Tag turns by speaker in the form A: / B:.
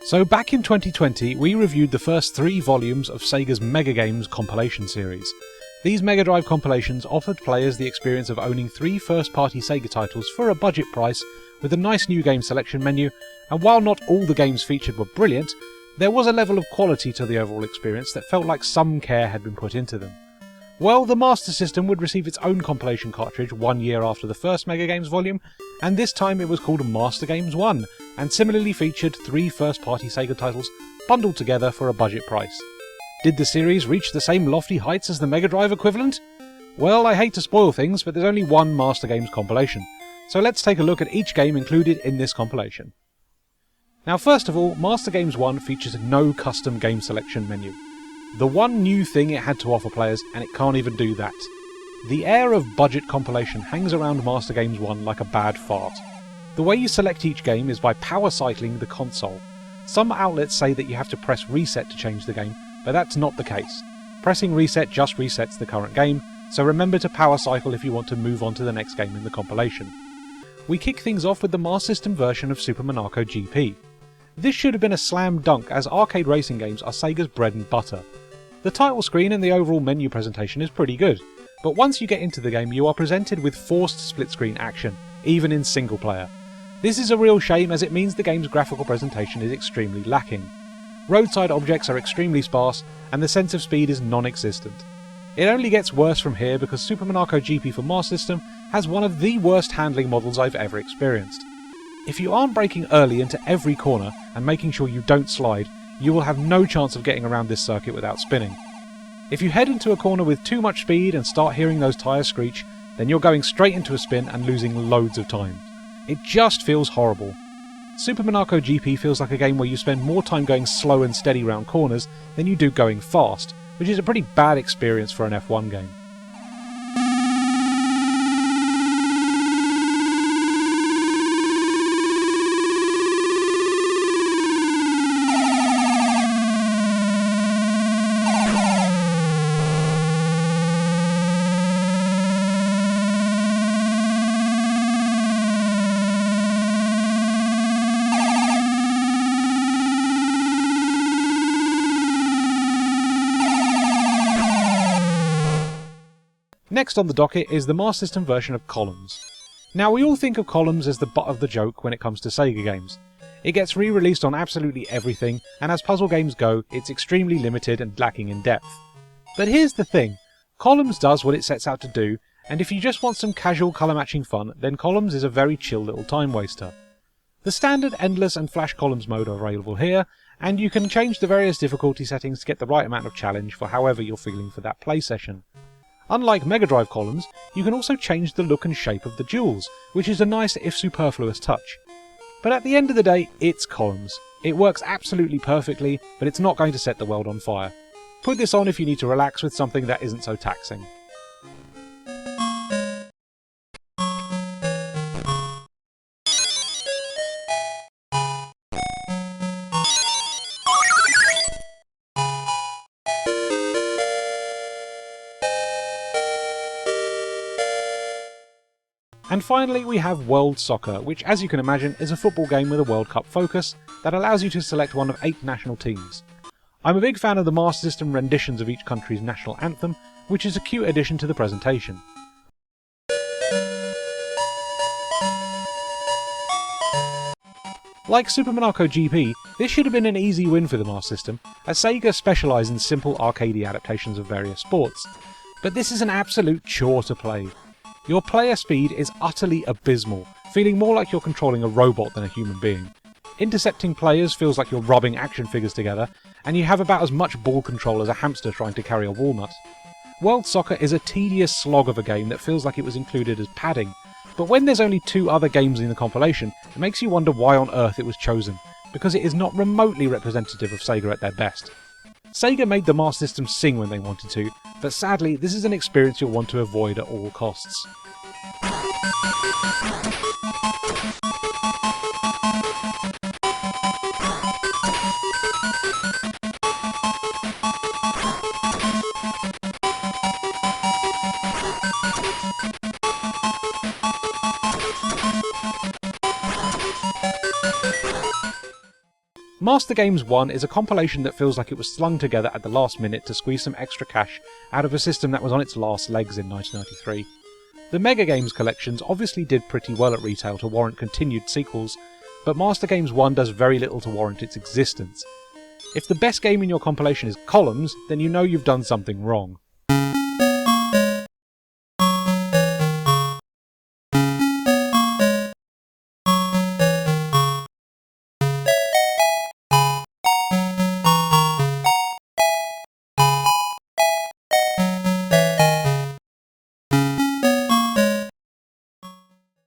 A: So back in 2020, we reviewed the first 3 volumes of Sega's Mega Games compilation series. These Mega Drive compilations offered players the experience of owning 3 first-party Sega titles for a budget price with a nice new game selection menu, and while not all the games featured were brilliant, there was a level of quality to the overall experience that felt like some care had been put into them. Well, the Master System would receive its own compilation cartridge 1 year after the first Mega Games volume, and this time it was called Master Games 1, and similarly featured 3 first-party Sega titles bundled together for a budget price. Did the series reach the same lofty heights as the Mega Drive equivalent? Well, I hate to spoil things, but there's only one Master Games compilation, so let's take a look at each game included in this compilation. Now first of all, Master Games 1 features no custom game selection menu. The one new thing it had to offer players, and it can't even do that. The air of budget compilation hangs around Master Games 1 like a bad fart. The way you select each game is by power cycling the console. Some outlets say that you have to press reset to change the game, but that's not the case. Pressing reset just resets the current game, so remember to power cycle if you want to move on to the next game in the compilation. We kick things off with the Master System version of Super Monaco GP. This should have been a slam dunk, as arcade racing games are Sega's bread and butter. The title screen and the overall menu presentation is pretty good, but once you get into the game you are presented with forced split-screen action, even in single player. This is a real shame, as it means the game's graphical presentation is extremely lacking. Roadside objects are extremely sparse, and the sense of speed is non-existent. It only gets worse from here because Super Monaco GP for Master System has one of the worst handling models I've ever experienced. If you aren't braking early into every corner and making sure you don't slide, you will have no chance of getting around this circuit without spinning. If you head into a corner with too much speed and start hearing those tyres screech, then you're going straight into a spin and losing loads of time. It just feels horrible. Super Monaco GP feels like a game where you spend more time going slow and steady round corners than you do going fast, which is a pretty bad experience for an F1 game. Next on the docket is the Master System version of Columns. Now, we all think of Columns as the butt of the joke when it comes to Sega games. It gets re-released on absolutely everything, and as puzzle games go, it's extremely limited and lacking in depth. But here's the thing, Columns does what it sets out to do, and if you just want some casual colour matching fun, then Columns is a very chill little time waster. The standard Endless and Flash Columns mode are available here, and you can change the various difficulty settings to get the right amount of challenge for however you're feeling for that play session. Unlike Mega Drive Columns, you can also change the look and shape of the jewels, which is a nice if superfluous touch. But at the end of the day, it's Columns. It works absolutely perfectly, but it's not going to set the world on fire. Put this on if you need to relax with something that isn't so taxing. And finally we have World Soccer, which as you can imagine is a football game with a World Cup focus that allows you to select one of 8 national teams. I'm a big fan of the Master System renditions of each country's national anthem, which is a cute addition to the presentation. Like Super Monaco GP, this should have been an easy win for the Master System, as Sega specialise in simple arcadey adaptations of various sports. But this is an absolute chore to play. Your player speed is utterly abysmal, feeling more like you're controlling a robot than a human being. Intercepting players feels like you're rubbing action figures together, and you have about as much ball control as a hamster trying to carry a walnut. World Soccer is a tedious slog of a game that feels like it was included as padding, but when there's only 2 other games in the compilation, it makes you wonder why on earth it was chosen, because it is not remotely representative of Sega at their best. Sega made the Master System sing when they wanted to, but sadly this is an experience you'll want to avoid at all costs. Master Games 1 is a compilation that feels like it was slung together at the last minute to squeeze some extra cash out of a system that was on its last legs in 1993. The Mega Games collections obviously did pretty well at retail to warrant continued sequels, but Master Games 1 does very little to warrant its existence. If the best game in your compilation is Columns, then you know you've done something wrong.